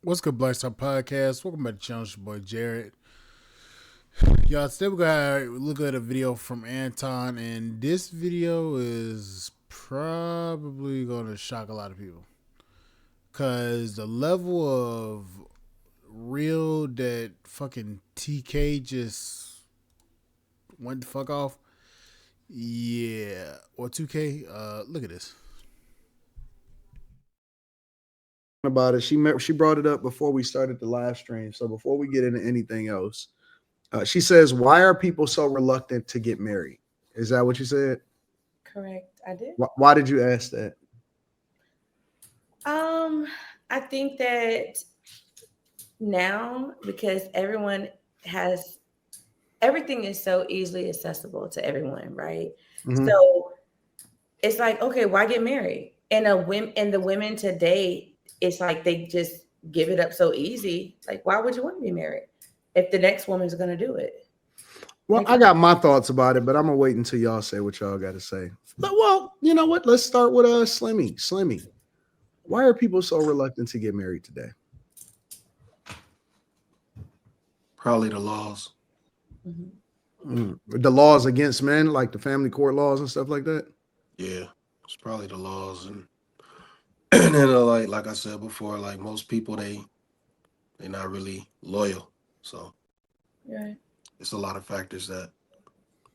What's good, Black Star Podcast? Welcome back to the channel. It's your boy Jared. Y'all, today we're gonna look at a video from Anton, and this video is probably gonna shock a lot of people because the level of real that fucking TK just went the fuck off. Yeah, or 2K. Look at this. About it. She brought it up before we started the live stream. So before we get into anything else, she says, "Why are people so reluctant to get married?" Is that what you said? Correct. I did. Why did you ask that? I think that now because everything is so easily accessible to everyone, right? Mhm. So it's like, okay, why get married? And the women today, it's like they just give it up so easy. Like, why would you want to be married if the next woman's gonna do it? Well, Like, I got my thoughts about it, but I'm gonna wait until y'all say what y'all got to say. Well, you know what? Let's start with Slimmy. Slimmy, why are people so reluctant to get married today? Probably the laws. The laws against men, like the family court laws and stuff like that. Yeah, it's probably the laws, and and then like I said before, like most people they're not really loyal, so right. it's a lot of factors that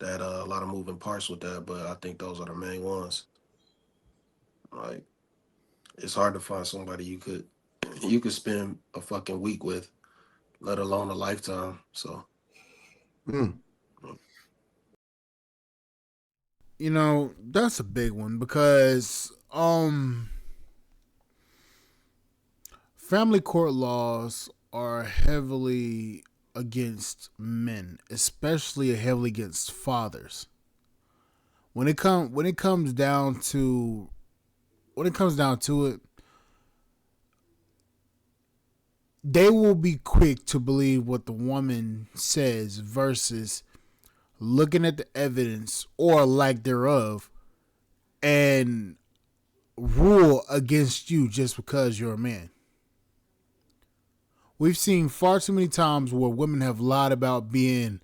a lot of moving parts with that, but I think those are the main ones. Like it's hard to find somebody you could spend a fucking week with, let alone a lifetime. So. You know, that's a big one because family court laws are heavily against men, especially heavily against fathers. When it comes down to it, they will be quick to believe what the woman says versus looking at the evidence or lack thereof and rule against you just because you're a man. We've seen far too many times where women have lied about being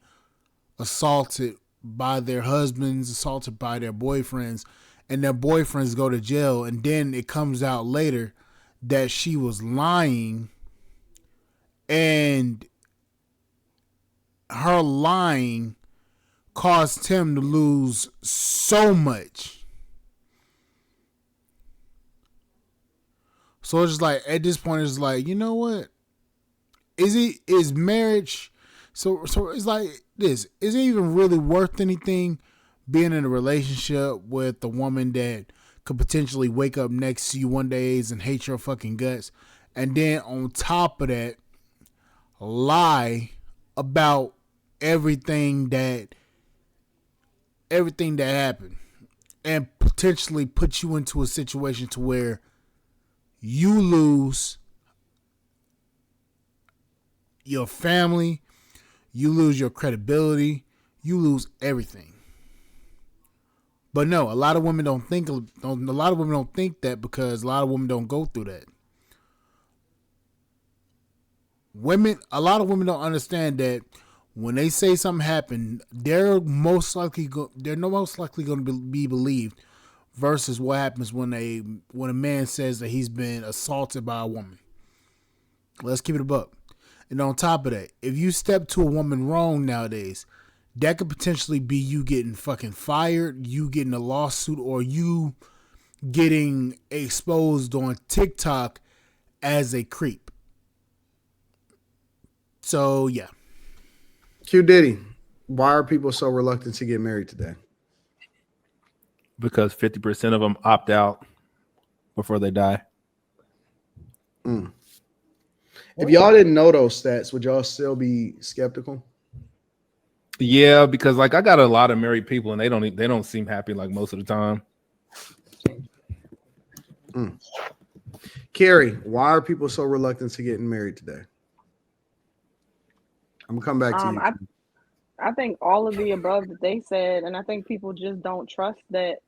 assaulted by their husbands, assaulted by their boyfriends, and their boyfriends go to jail, and then it comes out later that she was lying, and her lying caused him to lose so much. So it's just like, at this point, it's like, you know what? Is marriage so it's like this, is it even really worth anything being in a relationship with a woman that could potentially wake up next to you one day and hate your fucking guts, and then on top of that lie about everything that happened, and potentially put you into a situation to where you lose your family, you lose your credibility, you lose everything. But no, a lot of women don't think that because a lot of women don't go through that. A lot of women don't understand that when they say something happened, they're most likely going to be believed versus what happens when a man says that he's been assaulted by a woman. Let's keep it a buck. And on top of that, if you step to a woman wrong nowadays, that could potentially be you getting fucking fired, you getting a lawsuit, or you getting exposed on TikTok as a creep. So yeah. Q Diddy, why are people so reluctant to get married today? Because 50% of them opt out before they die. If y'all didn't know those stats, would y'all still be skeptical? Yeah, because like I got a lot of married people and they don't seem happy like most of the time. Carrie, why are people so reluctant to getting married today? I'm gonna come back to you. I think all of the above that they said, and I think people just don't trust that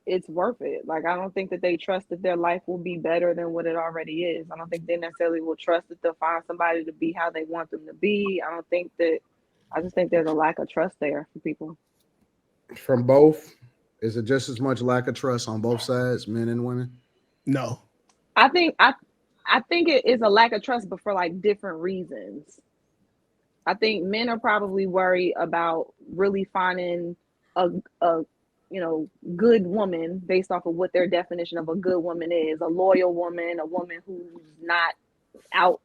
it's worth it. Like, I don't think that they trust that their life will be better than what it already is. I don't think they necessarily will trust that they'll find somebody to be how they want them to be. I just think there's a lack of trust there for people. From both, is it just as much lack of trust on both sides, men and women? No. I think it is a lack of trust, but for like different reasons. I think men are probably worried about really finding a good woman based off of what their definition of a good woman is. A loyal woman, a woman who's not out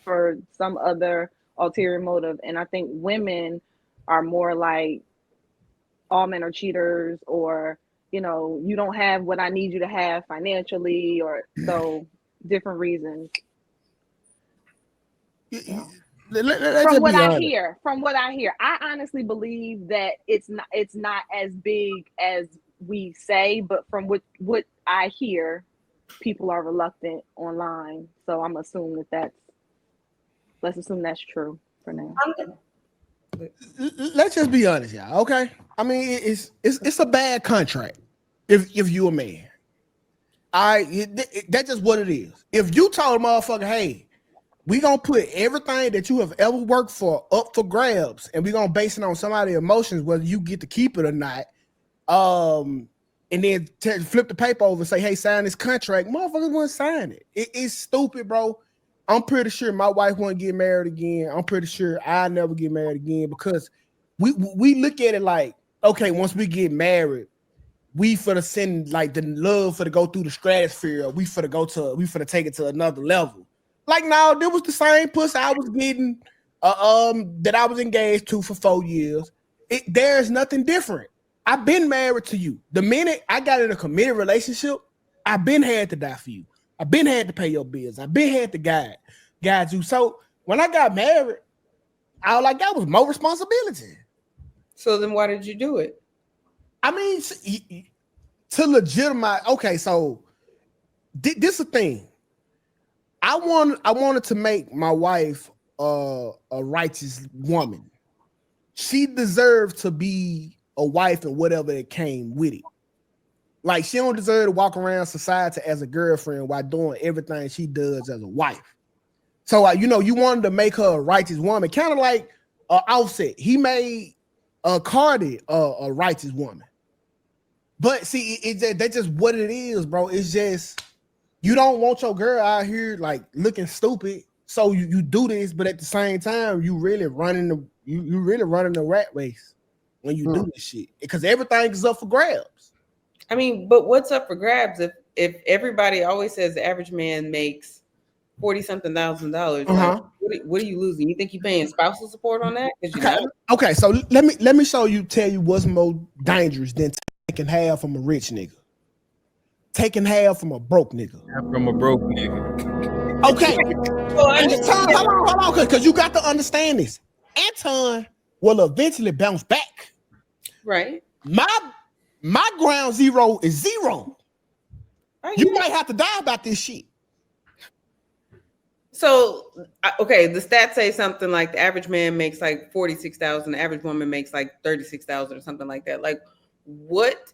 for some other ulterior motive. And I think women are more like, all men are cheaters, or, you don't have what I need you to have financially, or so different reasons. From what I hear, I honestly believe that it's not as big as we say, but from what I hear, people are reluctant online. So let's assume that's true for now. Let's just be honest, y'all. Okay, I mean it's a bad contract if you a man. That's just what it is. If you told a motherfucker, hey, we gonna put everything that you have ever worked for up for grabs, and we gonna base it on somebody's emotions, whether you get to keep it or not. And then flip the paper over and say, hey, sign this contract. Motherfuckers wouldn't sign it. It's stupid, bro. I'm pretty sure my wife won't get married again. I'm pretty sure I'll never get married again, because we look at it like, okay, once we get married, we for to send like the love for to go through the stratosphere. We for to take it to another level. Like, now, there was the same pussy I was getting that I was engaged to for 4 years. There's nothing different. I've been married to you. The minute I got in a committed relationship, I've been had to die for you. I've been had to pay your bills. I've been had to guide you. So when I got married, I was like, that was more responsibility. So then why did you do it? I mean, to legitimize. Okay, so this is the thing. I wanted to make my wife a righteous woman. She deserved to be a wife and whatever it came with it. Like, she don't deserve to walk around society as a girlfriend while doing everything she does as a wife. So, you wanted to make her a righteous woman, kind of like Offset. He made Cardi a righteous woman. But see, that's just what it is, bro. It's just, you don't want your girl out here like looking stupid, so you do this, but at the same time, you really running the rat race when you do this shit, because everything is up for grabs. I mean, but what's up for grabs if everybody always says the average man makes $40-something thousand? Like, what are you losing? You think you're paying spousal support on that? Okay, so let me tell you what's more dangerous than taking half from a rich nigga. Taking half from a broke nigga. From a broke nigga. Okay. Hold on, because you got to understand this. Anton will eventually bounce back. Right. My ground zero is zero. You might have to die about this shit. So, okay, the stats say something like the average man makes like 46,000, the average woman makes like 36,000 or something like that. Like, what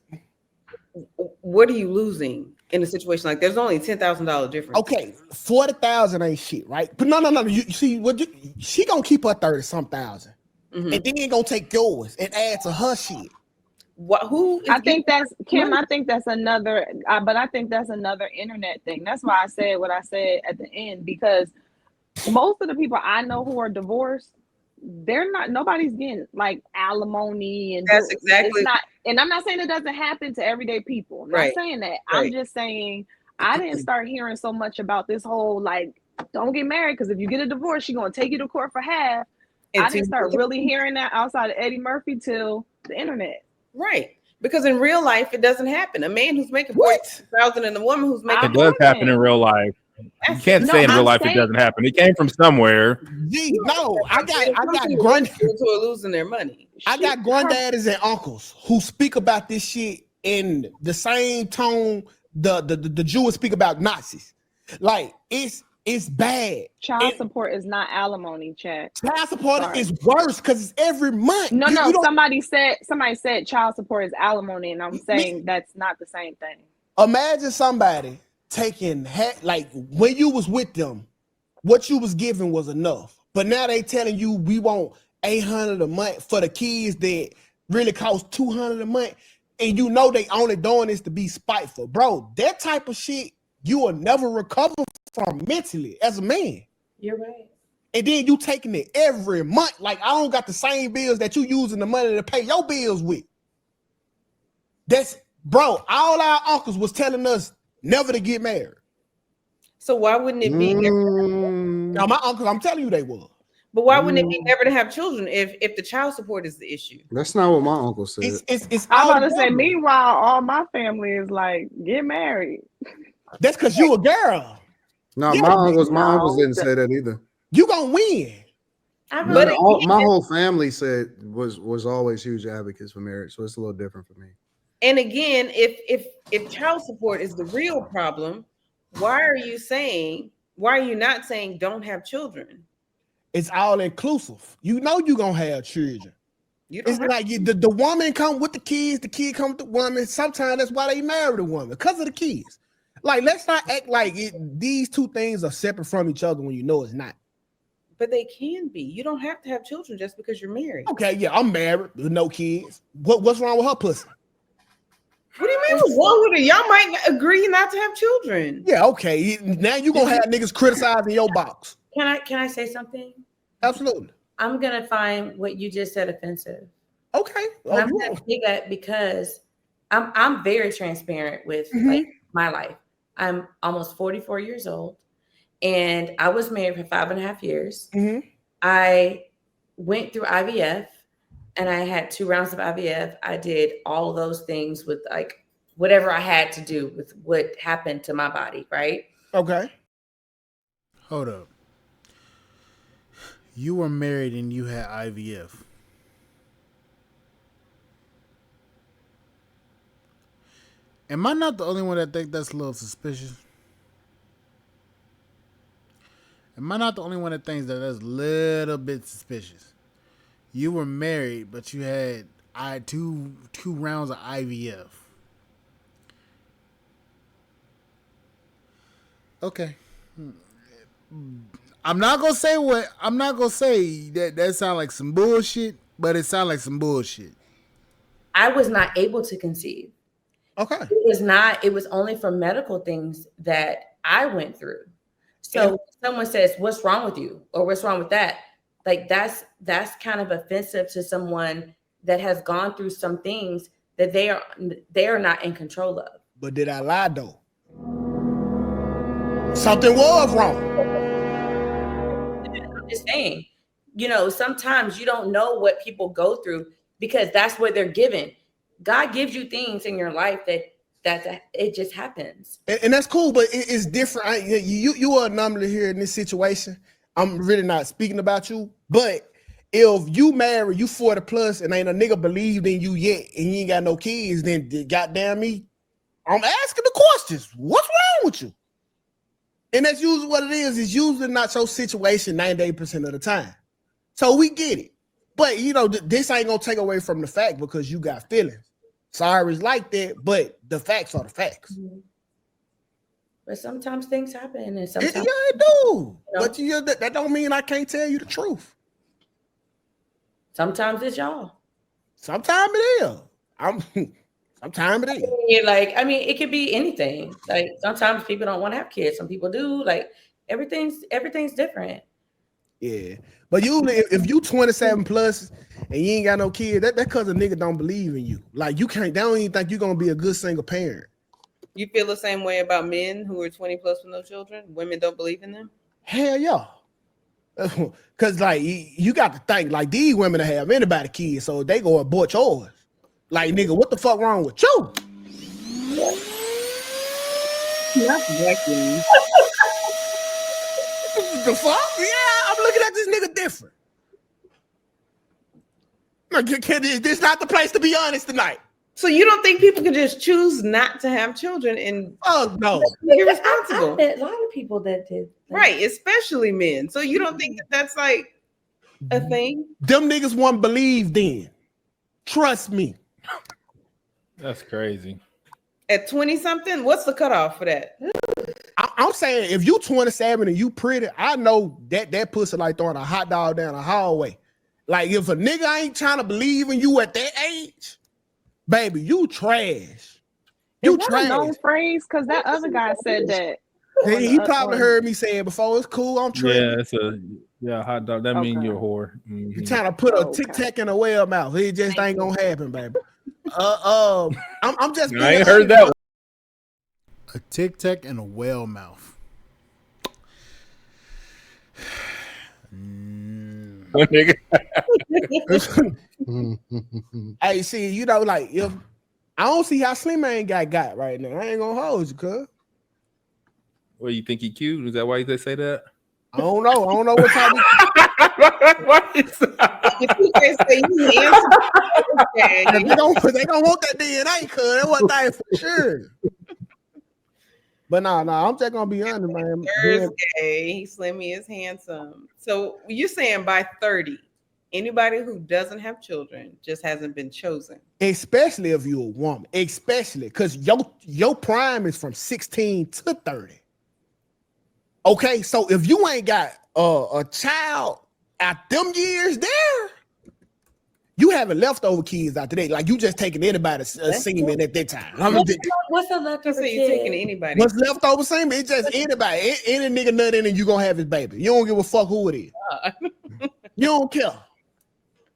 are you losing in a situation like there's only $10,000 difference? Okay, 40,000 ain't shit, right? But no. You see, she gonna keep her 30-some thousand, and then gonna take yours and add to her shit. I think that's Kim. I think that's another, but I think that's another internet thing. That's why I said what I said at the end, because most of the people I know who are divorced, nobody's getting like alimony, and that's exactly. It's not, and I'm not saying it doesn't happen to everyday people. I'm not saying that. Right. I'm just saying I didn't start hearing so much about this whole like, don't get married because if you get a divorce, she's gonna take you to court for half. I didn't start really hearing that outside of Eddie Murphy till the internet. Right, because in real life it doesn't happen. A man who's making 40,000 and a woman who's making it does happen in real life. You can't say in real life it doesn't happen. It came from somewhere. I got granddaddies who are losing their money. I got granddaddies and uncles who speak about this shit in the same tone the Jews speak about Nazis. Like it's It's bad. Child And support is not alimony, Chad. child support Sorry. is worse because it's every month. No, You don't- somebody said child support is alimony, and I'm saying that's not the same thing. Imagine somebody taking like when you was with them, what you was given was enough. But now they telling you we want $800 a month for the kids that really cost $200 a month, and you know they only doing this to be spiteful, bro. That type of shit you will never recover from mentally as a man. You're right. And then you taking it every month. Like, I don't got the same bills that you using the money to pay your bills with. That's, bro, all our uncles was telling us never to get married. So why wouldn't it be? Now, my uncles, I'm telling you they was. But why wouldn't it be never to have children if the child support is the issue? That's not what my uncle said. It's I'm all about to say, together. meanwhile, all my family is like, get married. That's because you a girl. No, Yeah, my uncles no. didn't say that either. You gonna win. But But again, my whole family said was always huge advocates for marriage, so it's a little different for me. and again, if child support is the real problem, why are you not saying don't have children? It's all inclusive. You know you gonna have children. You don't It's have like the woman come with the kids, the kid come with the woman. Sometimes that's why they marry the woman, because of the kids. Like, let's not act like these two things are separate from each other when you know it's not. but they can be. You don't have to have children just because you're married. Okay, yeah, I'm married with no kids. What's wrong with her pussy? What do you mean what's wrong with it? Y'all might agree not to have children. Yeah, okay. Now you gonna have niggas criticizing your box. Can I say something? Absolutely. I'm gonna find what you just said offensive. Okay. And I'm gonna say that because I'm very transparent with Mhm. like my life. I'm almost 44 years old, and I was married for 5.5 years. Mhm. I went through IVF, and I had 2 rounds of IVF. I did all of those things with like whatever I had to do with what happened to my body, right? Okay. Hold up. You were married and you had IVF. Am I not the only one that think that's a little suspicious? Am I not the only one that thinks that that's a little bit suspicious? You were married, but you had two rounds of IVF. Okay. I'm not gonna say that sound like some bullshit, but it sounds like some bullshit. I was not able to conceive. Okay. It was only for medical things that I went through. So when someone says, "What's wrong with you?" or "What's wrong with that?" like that's kind of offensive to someone that has gone through some things that they are not in control of. But did I lie though? Something was wrong. I'm just saying, sometimes you don't know what people go through because that's what they're given. God gives you things in your life that it just happens. And that's cool, but it's different. You are anomaly here in this situation. I'm really not speaking about you, but if you marry, you 40 plus, and ain't a nigga believed in you yet, and you ain't got no kids, then goddamn me, I'm asking the questions. What's wrong with you? And that's usually what it is. It's usually not your situation 98% of the time. So we get it. But, this ain't going to take away from the fact because you got feelings. Sorry, it's like that, but the facts are the facts. Mm-hmm. But sometimes things happen, and sometimes it do. But that don't mean I can't tell you the truth. sometimes it's y'all. Sometimes it is. Sometimes it is. You're like, it could be anything. Like sometimes people don't want to have kids. Some people do. Like everything's different. Yeah. But usually if you 27 plus and you ain't got no kid, that because a nigga don't believe in you. Like they don't even think you're gonna be a good single parent. You feel the same way about men who are 20 plus with no children? Women don't believe in them? Hell yeah. Cause like you got to think like these women that have anybody kids, so they go abort yours. Like nigga, what the fuck wrong with you? That's exactly. The fuck? Yeah, I'm looking at this nigga different. Like, this not the place to be honest tonight. So you don't think people can just choose not to have children and Oh no. be I responsible? met a lot of people that did. that. Right, especially men. So you don't think that that's like a thing? Them niggas won't believe then. Trust me. That's crazy. At 20 something, what's the cutoff for that? I'm saying if you 27 and you pretty, I know that pussy like throwing a hot dog down the hallway. Like if a nigga ain't trying to believe in you at that age, baby, you trash. You Is that a trash. known phrase? Because that other guy said that. He probably heard me say it before. It's cool. I'm tripping. Yeah, it's a hot dog. That means you're a whore. You Mhm. trying to put a Okay. Tic Tac in a whale mouth. It just ain't gonna happen, baby. I'm just. I ain't heard that one. A Tic Tac and a whale mouth. Nigga. Hey, see, you know, like if I don't see how Slim Man got right now. I ain't gonna hold you, cuz. Well, you think he cute? Is that why they say that? I don't know. I don't know what type of If you just say you handsome, okay. they don't want that DNA, cuz that's what they for sure. But no, I'm just gonna be honest, man. Thursday, he Slimmy is handsome. So you're saying by 30, anybody who doesn't have children just hasn't been chosen. Especially if you're a woman, especially because your prime is from 16 to 30. Okay, so if you ain't got a child at them years there, you having leftover kids out today. Like you just taking anybody's semen at that time. I mean, What's the leftover So you're kid? taking anybody. what's leftover semen? It's just anybody, any nigga nut in and you gonna have his baby. You don't give a fuck who it is. You don't care.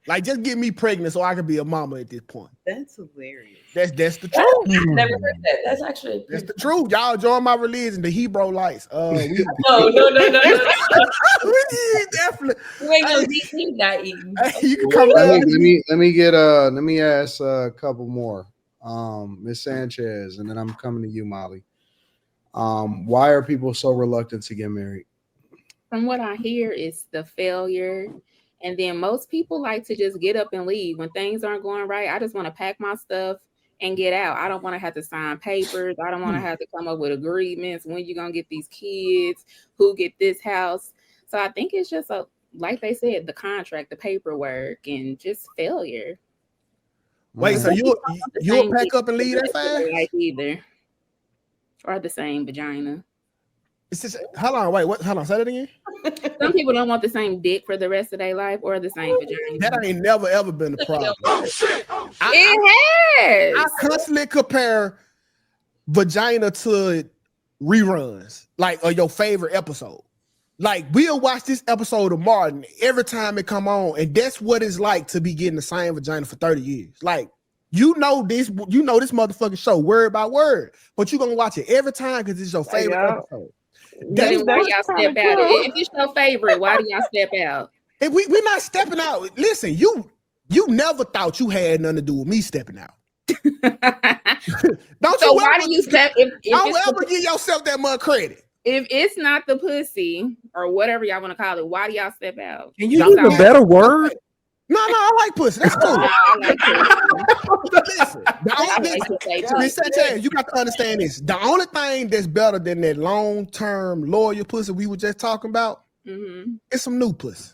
Like just get me pregnant so I can be a mama at this point. That's hilarious. That's the truth. I've never heard that. That's actually That's the truth. Y'all join my religion, the Hebrew lights. We no. we definitely. You ain't gonna beat me not eating. You can come Let down. me ask a couple more. Miss Sanchez, and then I'm coming to you, Molly. Why are people so reluctant to get married? From what I hear, it's the failure. And then most people like to just get up and leave when things aren't going right. I just want to pack my stuff and get out. I don't want to have to sign papers. I don't want to have to come up with agreements. When you gonna get these kids? Who get this house? So I think it's just like they said, the contract, the paperwork, and just failure. Wait, so you'll pack up and leave that fast? Like either or the same vagina. It's just hold on, hold on, say that again. Some people don't want the same dick for the rest of their life or the same vagina. That ain't never ever been a problem. It has. I constantly compare vagina to reruns, like your favorite episode. Like we'll watch this episode of Martin every time it come on, and that's what it's like to be getting the same vagina for 30 years. Like you know this motherfucking show word by word, but you're gonna watch it every time because it's your favorite episode. Then why y'all step out? If it's your favorite, why do y'all step out? If we're not stepping out. Listen, you never thought you had nothing to do with me stepping out. Don't So you why ever, do you step? don't ever give yourself that much credit. If it's not the pussy or whatever y'all want to call it, why do y'all step out? Can you use a better word? No, I like pussy. That's cool. I like pussy. Listen, Miss Sanchez, you got to understand this. The only thing that's better than that long-term loyal pussy we were just talking about is some new pussy.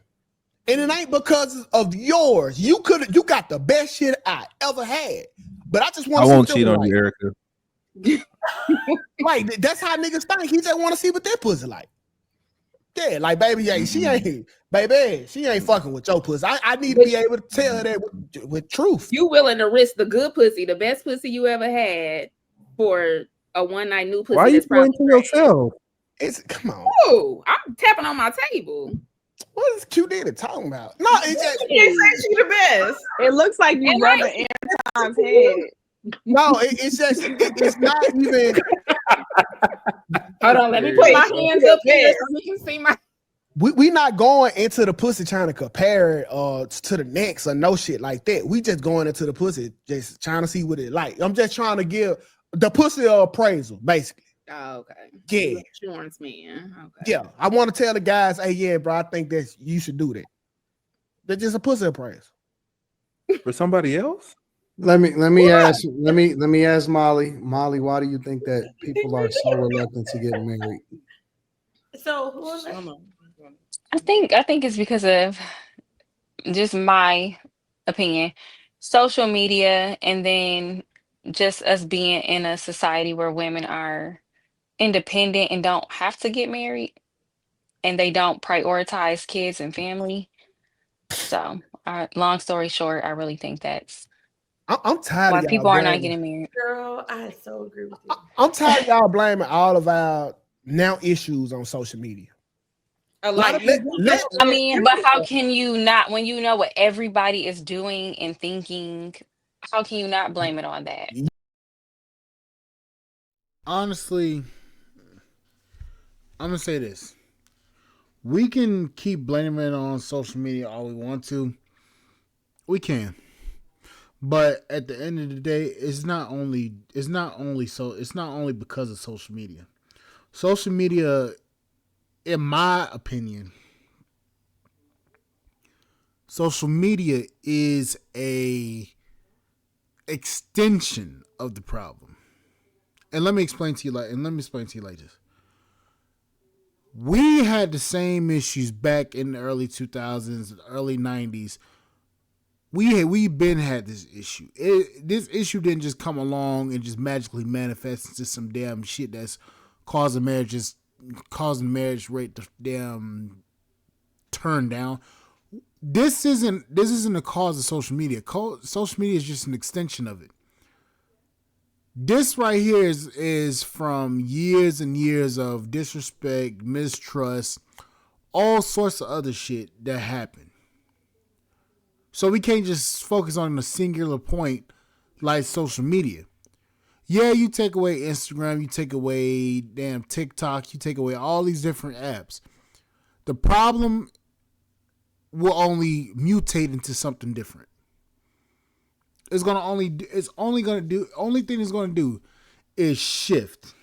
And it ain't because of yours. You got the best shit I ever had. But I just want to won't cheat on you, Erica. Like that's how niggas think. He just want to see what that pussy like. Yeah, like baby, she ain't fucking with your pussy. I need to be able to tell her that with truth. You willing to risk the good pussy, the best pussy you ever had, for a one night new pussy? Why are you pointing to yourself? Come on. Oh, I'm tapping on my table. What is Q Diddy talking about? No, it's just They say she the best. It looks like you rub an Anton's head. no, it's not even. Hold on, let me put my hands up here so we can see my. We not going into the pussy trying to compare it to the next or no shit like that. We just going into the pussy just trying to see what it like. I'm just trying to give the pussy appraisal, basically. Oh, okay. Yeah. Insurance man. Okay. Yeah. I want to tell the guys, hey, yeah, bro, I think that you should do that. They're just a pussy appraisal. For somebody else? Let me ask Molly. Molly, why do you think that people are so reluctant to get married? So who was that? Hold on. I think it's because of just my opinion, social media, and then just us being in a society where women are independent and don't have to get married, and they don't prioritize kids and family. So, long story short, I really think that's I'm tired why of y'all people are not blaming. getting married. Girl, I so agree with you. I'm tired of y'all blaming all of our now issues on social media. Like, I mean, but how can you not, when you know what everybody is doing and thinking, how can you not blame it on that? Honestly, I'm gonna say this: we can keep blaming it on social media all we want to. We can, but at the end of the day, it's not only because of social media. Social media, in my opinion, social media is a extension of the problem. And let me explain to you like this. We had the same issues back in the early 2000s, early 90s. We been had this issue. This issue didn't just come along and just magically manifest into some damn shit that's causing marriage rate to damn turn down. This isn't the cause of social media. Social media is just an extension of it. This right here is from years and years of disrespect, mistrust, all sorts of other shit that happened. So we can't just focus on a singular point like social media. Yeah, you take away Instagram, you take away damn TikTok, you take away all these different apps. The problem will only mutate into something different. Only thing it's gonna do is shift.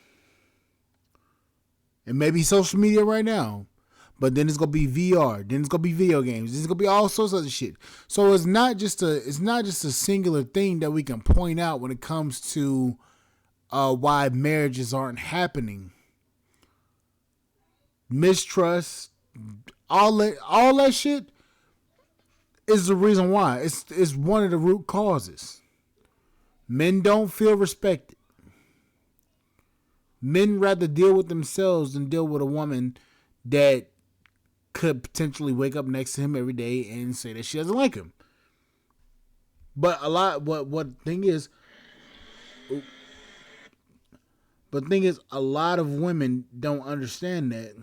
And maybe social media right now, but then it's gonna be VR, then it's gonna be video games, then it's gonna be all sorts of other shit. So it's not just a singular thing that we can point out when it comes to why marriages aren't happening. Mistrust, all that shit is the reason why. It's one of the root causes. Men don't feel respected. Men rather deal with themselves than deal with a woman that could potentially wake up next to him every day and say that she doesn't like him. But a lot a lot of women don't understand that.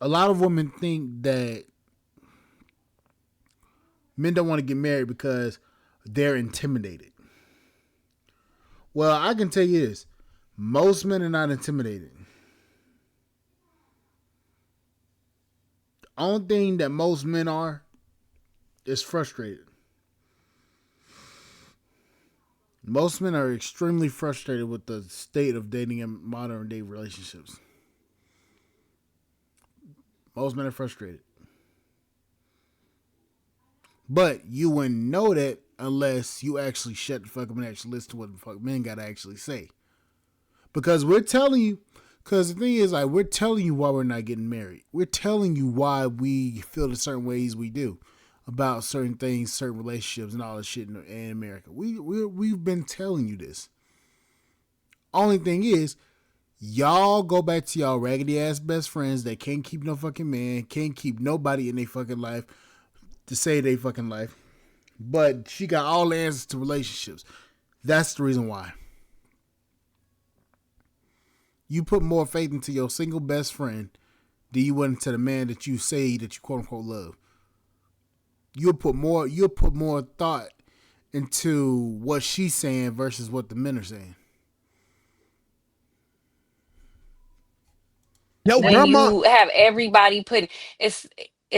A lot of women think that men don't want to get married because they're intimidated. Well, I can tell you this. Most men are not intimidated. The only thing that most men are is frustrated. Most men are extremely frustrated with the state of dating in modern day relationships. Most men are frustrated. But you wouldn't know that unless you actually shut the fuck up and actually listen to what the fuck men gotta actually say. Because we're telling you, because the thing is, like, we're telling you why we're not getting married. We're telling you why we feel the certain ways we do about certain things, certain relationships, and all this shit in America. We've been telling you this. Only thing is, y'all go back to y'all raggedy ass best friends that can't keep no fucking man, can't keep nobody in their fucking life to save their fucking life. But she got all the answers to relationships. That's the reason why. You put more faith into your single best friend than you would into the man that you say that you quote unquote love. You'll put more thought into what she's saying versus what the men are saying. Yo, When grandma, you have everybody putting, it's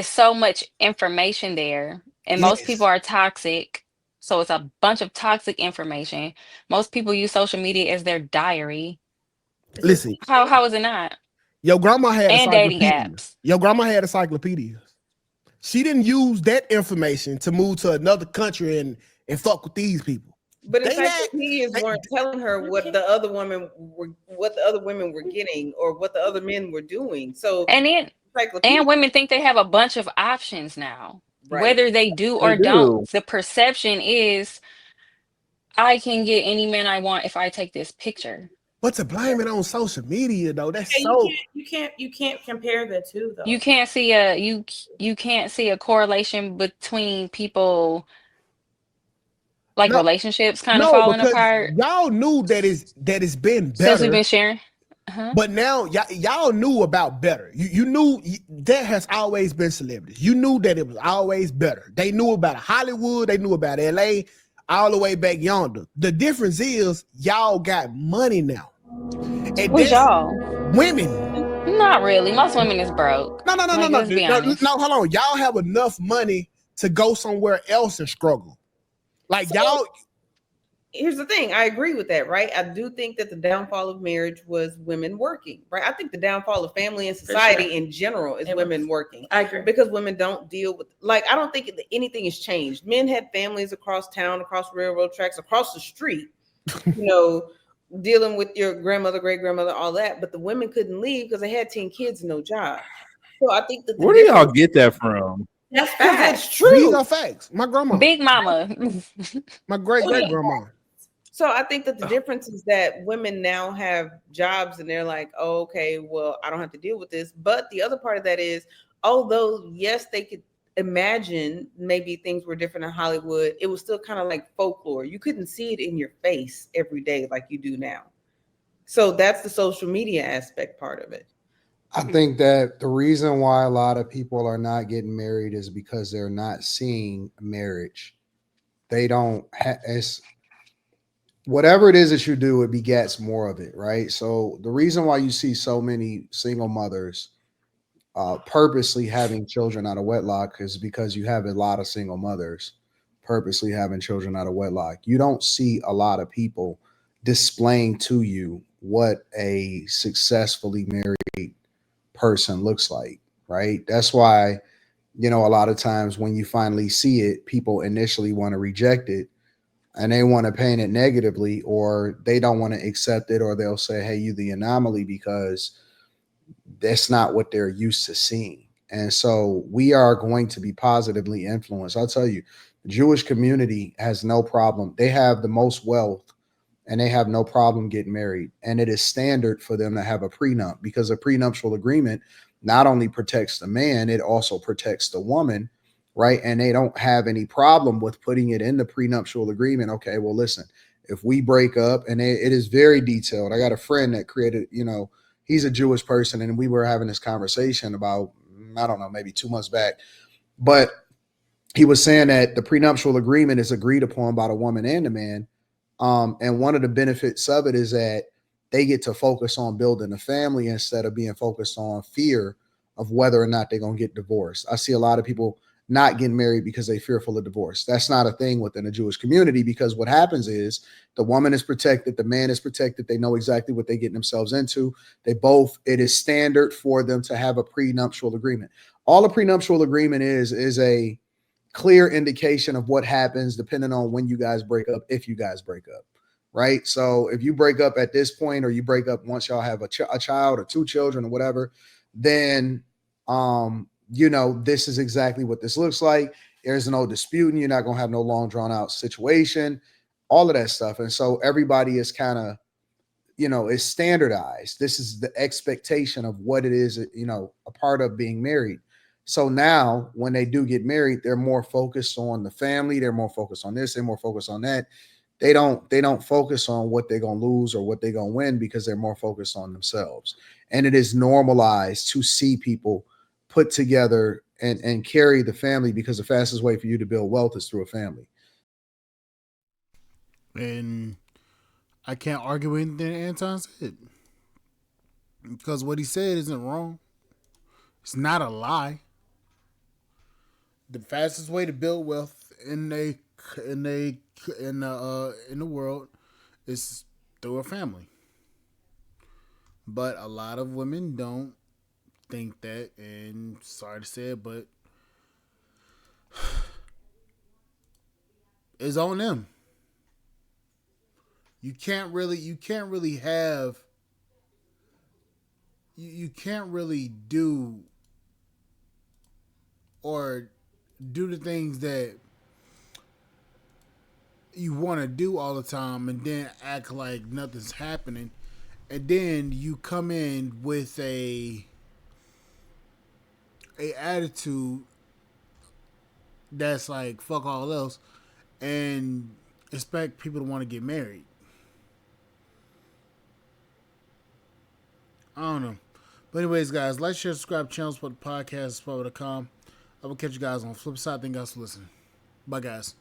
so much information there, and most people are toxic. So it's a bunch of toxic information. Most people use social media as their diary. listen, How is it not? your grandma had And dating encyclopedias. apps. Your grandma had encyclopedias. She didn't use that information to move to another country and fuck with these people. But it's They like had- the kids weren't telling her what the other women were getting or what the other men were doing. So And then encyclopedia, and women think they have a bunch of options now. right? Whether they do They or don't, do. the perception is I can get any man I want if I take this picture. But to blame it on social media though, that's And so. you can't compare the two though. You can't see you can't see a correlation between people like No, relationships kind of no, falling because apart y'all knew that it's been since we've better. been sharing. Uh-huh. But now y'all knew about better. You knew there has always been celebrities. You knew that it was always better. They knew about Hollywood. They knew about LA, all the way back yonder. The difference is y'all got money now. And Who's that's y'all? women. Not really. Most women is broke. No, Like, let's be honest. no, hold on. Y'all have enough money to go somewhere else and struggle. Like y'all. Here's the thing. I agree with that, right? I do think that the downfall of marriage was women working, right? I think the downfall of family and society in general is women working. I agree. Because women don't deal with, like, I don't think anything has changed. Men had families across town, across railroad tracks, across the street, dealing with your grandmother, great grandmother, all that. But the women couldn't leave because they had 10 kids and no job. So I think that Where do y'all get that from? That's because facts. it's true. These are facts. My grandma, Big mama. my great grandma. So I think that the difference is that women now have jobs and they're like, oh, okay, well, I don't have to deal with this. But the other part of that is, although, yes, they could imagine maybe things were different in Hollywood, it was still kind of like folklore. You couldn't see it in your face every day like you do now. So that's the social media aspect part of it. I think that the reason why a lot of people are not getting married is because they're not seeing marriage. They don't as whatever it is that you do, it begets more of it, right? So the reason why you see so many single mothers purposely having children out of wedlock is because you have a lot of single mothers purposely having children out of wedlock. You don't see a lot of people displaying to you what a successfully married person looks like, right? That's why, a lot of times when you finally see it, people initially want to reject it and they want to paint it negatively, or they don't want to accept it, or they'll say, hey, you the anomaly, because that's not what they're used to seeing. And so we are going to be positively influenced. I'll tell you, the Jewish community has no problem. They have the most wealth and they have no problem getting married. And it is standard for them to have a prenup, because a prenuptial agreement not only protects the man, it also protects the woman, right? And they don't have any problem with putting it in the prenuptial agreement. Okay, well, listen, if we break up, and it is very detailed. I got a friend that created, he's a Jewish person, and we were having this conversation about, I don't know, maybe 2 months back, but he was saying that the prenuptial agreement is agreed upon by the woman and the man. And one of the benefits of it is that they get to focus on building a family instead of being focused on fear of whether or not they're going to get divorced. I see a lot of people not getting married because they're fearful of divorce. That's not a thing within the Jewish community, because what happens is the woman is protected, the man is protected. They know exactly what they're getting themselves into. It is standard for them to have a prenuptial agreement. All a prenuptial agreement is a clear indication of what happens depending on when you guys break up, if you guys break up, right? So if you break up at this point, or you break up once y'all have a child or 2 children or whatever, then this is exactly what this looks like. There's no disputing. You're not going to have no long drawn out situation, all of that stuff. And so everybody is kind of, is standardized. This is the expectation of what it is, a part of being married. So now when they do get married, they're more focused on the family. They're more focused on this. They're more focused on that. They don't focus on what they're going to lose or what they're going to win, because they're more focused on themselves. And it is normalized to see people put together and carry the family, because the fastest way for you to build wealth is through a family. And I can't argue with anything Anton said, because what he said isn't wrong. It's not a lie. The fastest way to build wealth in the world is through a family. But a lot of women don't think that, and sorry to say it, but is on them. You can't really have you can't really do or do the things that you want to do all the time and then act like nothing's happening, and then you come in with a attitude that's like fuck all else and expect people to want to get married. I don't know. But anyways, guys, like, share, subscribe, channel, support the podcast, support.com. I will catch you guys on the flip side. Thank you guys for listening. Bye, guys.